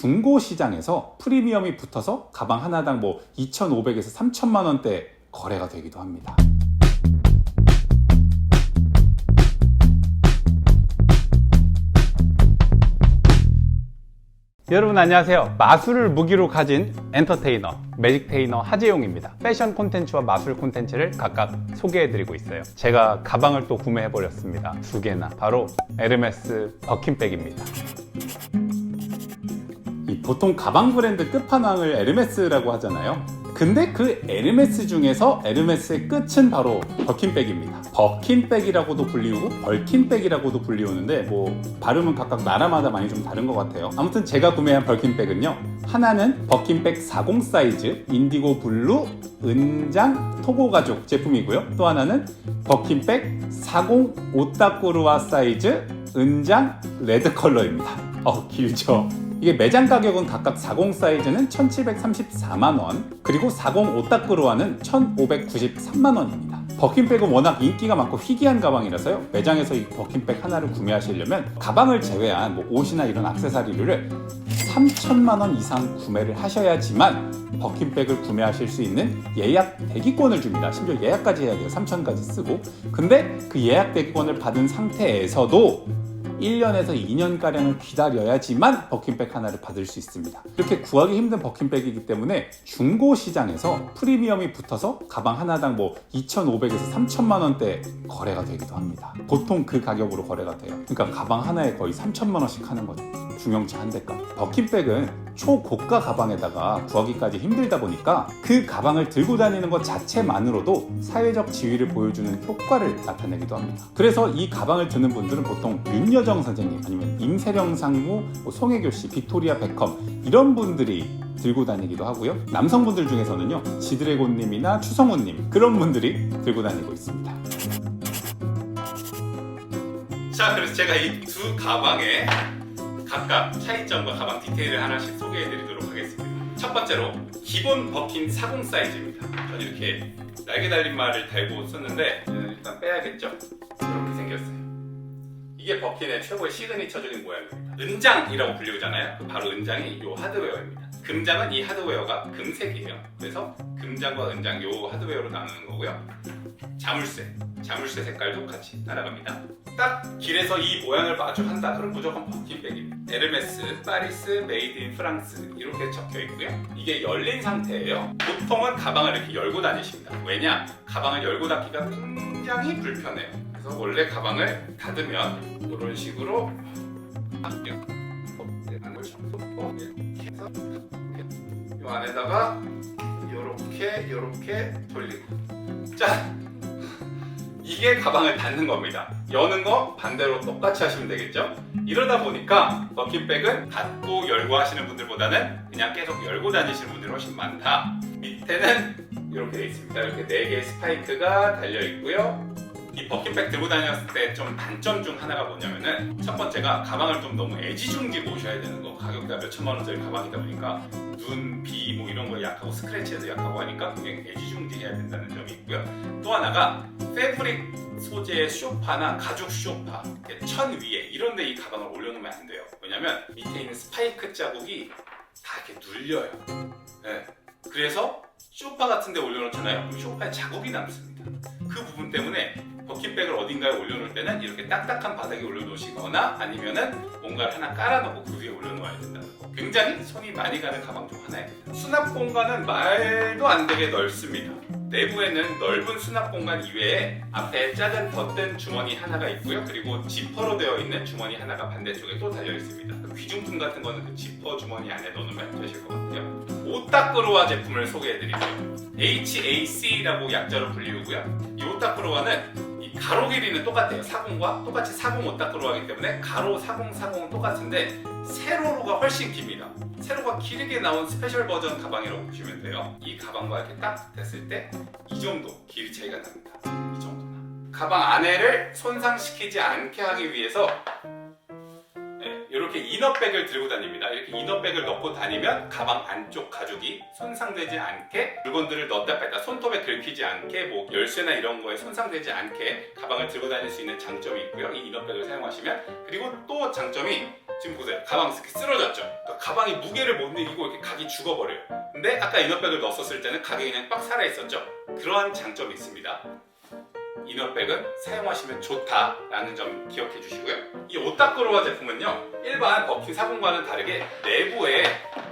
중고 시장에서 프리미엄이 붙어서 가방 하나당 뭐 2,500에서 3,000만 원대 거래가 되기도 합니다. 여러분 안녕하세요. 마술을 무기로 가진 엔터테이너, 매직테이너 하재용입니다. 패션 콘텐츠와 마술 콘텐츠를 각각 소개해드리고 있어요. 제가 가방을 또 구매해버렸습니다. 두 개나. 바로 에르메스 버킨백입니다. 보통 가방 브랜드 끝판왕을 에르메스라고 하잖아요. 근데 그 에르메스 중에서 에르메스의 끝은 바로 버킨백입니다. 버킨백이라고도 불리우고 벌킨백이라고도 불리우는데 뭐 발음은 각각 나라마다 많이 좀 다른 것 같아요. 아무튼 제가 구매한 벌킨백은요, 하나는 버킨백 40 사이즈 인디고 블루 은장 토고 가죽 제품이고요, 또 하나는 버킨백 40 오타쿠루아 사이즈 은장 레드 컬러입니다. 길죠? 이게 매장 가격은 각각 40 사이즈는 1,734만원, 그리고 40 오타쿠루아는 1,593만원입니다. 버킨백은 워낙 인기가 많고 희귀한 가방이라서요, 매장에서 이 버킨백 하나를 구매하시려면 가방을 제외한 뭐 옷이나 이런 액세서리를 3,000만원 이상 구매를 하셔야지만 버킨백을 구매하실 수 있는 예약 대기권을 줍니다. 심지어 예약까지 해야 돼요. 3,000까지 쓰고. 근데 그 예약 대기권을 받은 상태에서도 1년에서 2년가량을 기다려야지만 버킨백 하나를 받을 수 있습니다. 이렇게 구하기 힘든 버킨백이기 때문에 중고 시장에서 프리미엄이 붙어서 가방 하나당 뭐 2,500에서 3,000만 원대 거래가 되기도 합니다. 보통 그 가격으로 거래가 돼요. 그러니까 가방 하나에 거의 3,000만 원씩 하는 거죠. 중형차 한 대값. 버킨백은 초고가 가방에다가 구하기까지 힘들다 보니까 그 가방을 들고 다니는 것 자체만으로도 사회적 지위를 보여주는 효과를 나타내기도 합니다. 그래서 이 가방을 드는 분들은 보통 윤여정 선생님, 아니면 임세령 상무, 송혜교 씨, 빅토리아 베컴 이런 분들이 들고 다니기도 하고요. 남성분들 중에서는요, 지드래곤님이나 추성훈님, 그런 분들이 들고 다니고 있습니다. 자, 그래서 제가 이 두 가방에 각각 차이점과 가방 디테일을 하나씩 소개해드리도록 하겠습니다. 첫 번째로 기본 버킨 40 사이즈입니다. 저는 이렇게 날개 달린 말을 달고 썼는데 일단 빼야겠죠? 이렇게 생겼어요. 이게 버킨의 최고의 시그니처적인 모양입니다. 은장이라고 불리우잖아요. 바로 은장이 이 하드웨어입니다. 금장은 이 하드웨어가 금색이에요. 그래서 금장과 은장 이 하드웨어로 나누는 거고요. 자물쇠 색깔도 같이 날아갑니다. 딱 길에서 이 모양을 마주한다 그럼 무조건 버킨백입니다. 에르메스, 파리스, 메이드 인 프랑스 이렇게 적혀 있고요. 이게 열린 상태예요. 보통은 가방을 이렇게 열고 다니십니다. 왜냐? 가방을 열고 닫기가 굉장히 불편해요. 그래서 원래 가방을 닫으면 이런 식으로 이 안에다가 이렇게 돌리고, 자, 이게 가방을 닫는 겁니다. 여는 거 반대로 똑같이 하시면 되겠죠? 이러다 보니까 버킨백은 닫고 열고 하시는 분들보다는 그냥 계속 열고 다니시는 분들이 훨씬 많다. 밑에는 이렇게 돼 있습니다. 이렇게 4개의 스파이크가 달려 있고요. 이 버킨백 들고 다녔을 때 좀 단점 중 하나가 뭐냐면은, 첫 번째가 가방을 좀 너무 애지중지 모셔야 되는 거. 가격대가 몇천만 원짜리 가방이다 보니까 눈, 비 뭐 이런 거에 약하고 스크래치에도 약하고 하니까 굉장히 애지중지 해야 된다는 점이 있고요. 또 하나가 패브릭 소재의 쇼파나 가죽 쇼파, 천 위에 이런 데 이 가방을 올려놓으면 안 돼요. 왜냐면 밑에 있는 스파이크 자국이 다 이렇게 눌려요. 네. 그래서 쇼파 같은 데 올려놓잖아요. 그럼 쇼파에 자국이 남습니다. 그 부분 때문에 버킨백을 어딘가에 올려놓을 때는 이렇게 딱딱한 바닥에 올려놓으시거나 아니면은 뭔가를 하나 깔아놓고 그 위에 올려놓아야 된다는 거. 굉장히 손이 많이 가는 가방 중 하나입니다. 수납 공간은 말도 안 되게 넓습니다. 내부에는 넓은 수납 공간 이외에 앞에 작은 덧댄 주머니 하나가 있고요. 그리고 지퍼로 되어 있는 주머니 하나가 반대쪽에 또 달려 있습니다. 귀중품 같은 거는 그 지퍼 주머니 안에 넣으면 되실 것 같아요. 오타쿠루아 제품을 소개해드릴게요. HAC라고 약자로 불리우고요. 이 오타쿠루아는 이 가로 길이는 똑같아요. 40과 똑같이 40 오타쿠루아이기 때문에 가로 40은 똑같은데 세로로가 훨씬 깁니다. 세로가 길게 나온 스페셜 버전 가방이라고 보시면 돼요. 이 가방과 이렇게 딱 됐을 때 이 정도 길이 차이가 납니다. 이 정도나. 가방 안에를 손상시키지 않게 하기 위해서 이렇게 이너백을 들고 다닙니다. 이렇게 이너백을 넣고 다니면 가방 안쪽 가죽이 손상되지 않게, 물건들을 넣었다 뺐다 손톱에 긁히지 않게, 뭐 열쇠나 이런 거에 손상되지 않게 가방을 들고 다닐 수 있는 장점이 있고요. 이 이너백을 사용하시면. 그리고 또 장점이 지금 보세요. 가방 이렇게 쓰러졌죠. 그러니까 가방이 무게를 못 이기고 이렇게 각이 죽어버려요. 근데 아까 이너백을 넣었을 때는 각이 그냥 빡 살아있었죠. 그러한 장점이 있습니다. 이너백은 사용하시면 좋다라는 점 기억해 주시고요. 이 오타쿠로와 제품은요, 일반 버킨 사본과는 다르게 내부에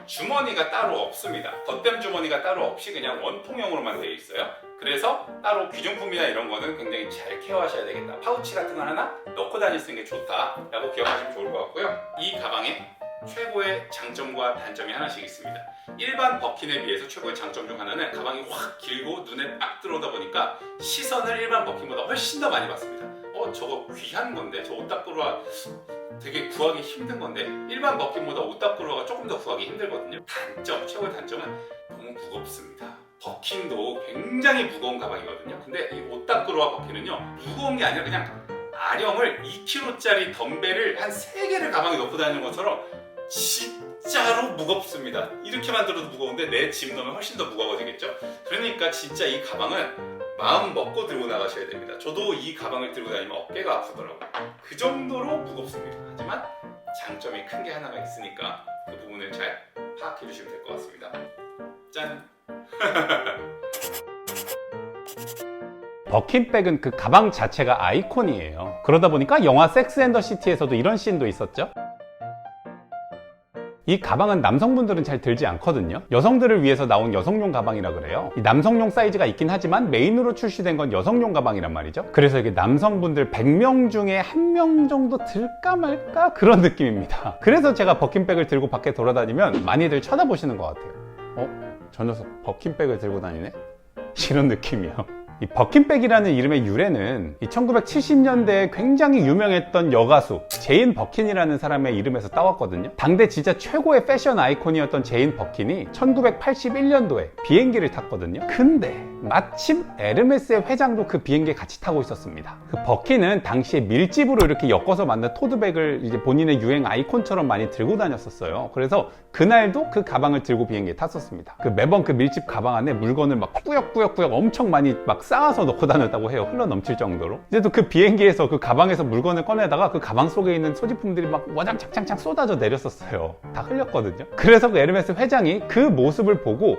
주머니가 따로 없습니다. 덧댐 주머니가 따로 없이 그냥 원통형으로만 되어 있어요. 그래서 따로 귀중품이나 이런 거는 굉장히 잘 케어하셔야 되겠다. 파우치 같은 거 하나 넣고 다닐 수 있는 게 좋다라고 기억하시면 좋을 것 같고요. 이 가방에 최고의 장점과 단점이 하나씩 있습니다. 일반 버킨에 비해서 최고의 장점 중 하나는 가방이 확 길고 눈에 딱 들어오다 보니까 시선을 일반 버킨보다 훨씬 더 많이 받습니다. 저거 귀한 건데, 저 오타쿠로와 되게 구하기 힘든 건데, 일반 버킨보다 오타쿠로가 조금 더 구하기 힘들거든요. 최고의 단점은 너무 무겁습니다. 버킨도 굉장히 무거운 가방이거든요. 근데 이 오타쿠로와 버킨은요, 무거운 게 아니라 그냥 아령을 2kg짜리 덤벨을 한 3개를 가방에 넣고 다니는 것처럼 진짜로 무겁습니다. 이렇게만 들어도 무거운데 내 짐 넣으면 훨씬 더 무거워지겠죠? 그러니까 진짜 이 가방은 마음 먹고 들고 나가셔야 됩니다. 저도 이 가방을 들고 다니면 어깨가 아프더라고요. 그 정도로 무겁습니다. 하지만 장점이 큰 게 하나가 있으니까 그 부분을 잘 파악해 주시면 될 것 같습니다. 짠! 버킨백은 그 가방 자체가 아이콘이에요. 그러다 보니까 영화 섹스 앤 더 시티에서도 이런 씬도 있었죠. 이 가방은 남성분들은 잘 들지 않거든요. 여성들을 위해서 나온 여성용 가방이라 그래요. 이 남성용 사이즈가 있긴 하지만 메인으로 출시된 건 여성용 가방이란 말이죠. 그래서 이게 남성분들 100명 중에 1명 정도 들까 말까 그런 느낌입니다. 그래서 제가 버킨백을 들고 밖에 돌아다니면 많이들 쳐다보시는 것 같아요. 저 녀석 버킨백을 들고 다니네? 이런 느낌이요. 이 버킨백이라는 이름의 유래는 1970년대에 굉장히 유명했던 여가수 제인 버킨이라는 사람의 이름에서 따왔거든요. 당대 진짜 최고의 패션 아이콘이었던 제인 버킨이 1981년도에 비행기를 탔거든요. 근데 마침 에르메스의 회장도 그 비행기에 같이 타고 있었습니다. 그 버킨은 당시에 밀집으로 이렇게 엮어서 만든 토드백을 이제 본인의 유행 아이콘처럼 많이 들고 다녔었어요. 그래서 그날도 그 가방을 들고 비행기에 탔었습니다. 매번 그 밀집 가방 안에 물건을 막 꾸역꾸역 엄청 많이 막 쌓아서 넣고 다녔다고 해요. 흘러 넘칠 정도로. 이제 또 그 비행기에서 그 가방에서 물건을 꺼내다가 그 가방 속에 있는 소지품들이 막 와장창창창 쏟아져 내렸었어요. 다 흘렸거든요. 그래서 그 에르메스 회장이 그 모습을 보고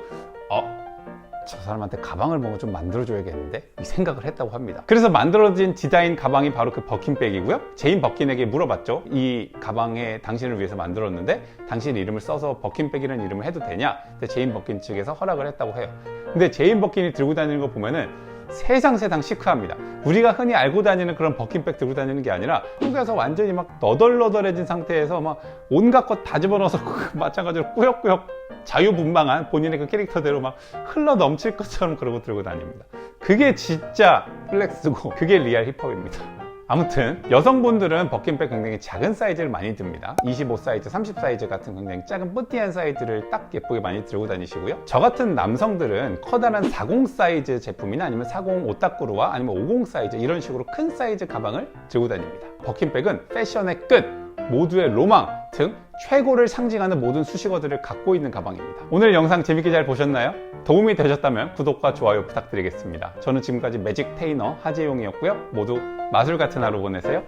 저 사람한테 가방을 뭔가 좀 만들어줘야겠는데? 이 생각을 했다고 합니다. 그래서 만들어진 디자인 가방이 바로 그 버킨백이고요. 제인 버킨에게 물어봤죠. 이 가방에 당신을 위해서 만들었는데 당신 이름을 써서 버킨백이라는 이름을 해도 되냐? 근데 제인 버킨 측에서 허락을 했다고 해요. 근데 제인 버킨이 들고 다니는 거 보면은 세상 시크합니다. 우리가 흔히 알고 다니는 그런 버킨백 들고 다니는 게 아니라 한국에서 완전히 막 너덜너덜해진 상태에서 막 온갖 것 다 집어넣어서 마찬가지로 꾸역꾸역 자유분방한 본인의 그 캐릭터대로 막 흘러 넘칠 것처럼 그러고 들고 다닙니다. 그게 진짜 플렉스고 그게 리얼 힙합입니다. 아무튼 여성분들은 버킨백 굉장히 작은 사이즈를 많이 듭니다. 25 사이즈, 30 사이즈 같은 굉장히 작은 뿌띠한 사이즈를 딱 예쁘게 많이 들고 다니시고요. 저 같은 남성들은 커다란 40 사이즈 제품이나 아니면 40 오타쿠루와 아니면 50 사이즈 이런 식으로 큰 사이즈 가방을 들고 다닙니다. 버킨백은 패션의 끝, 모두의 로망 등 최고를 상징하는 모든 수식어들을 갖고 있는 가방입니다. 오늘 영상 재밌게 잘 보셨나요? 도움이 되셨다면 구독과 좋아요 부탁드리겠습니다. 저는 지금까지 매직 테이너 하재용이었고요. 모두 마술 같은 하루 보내세요.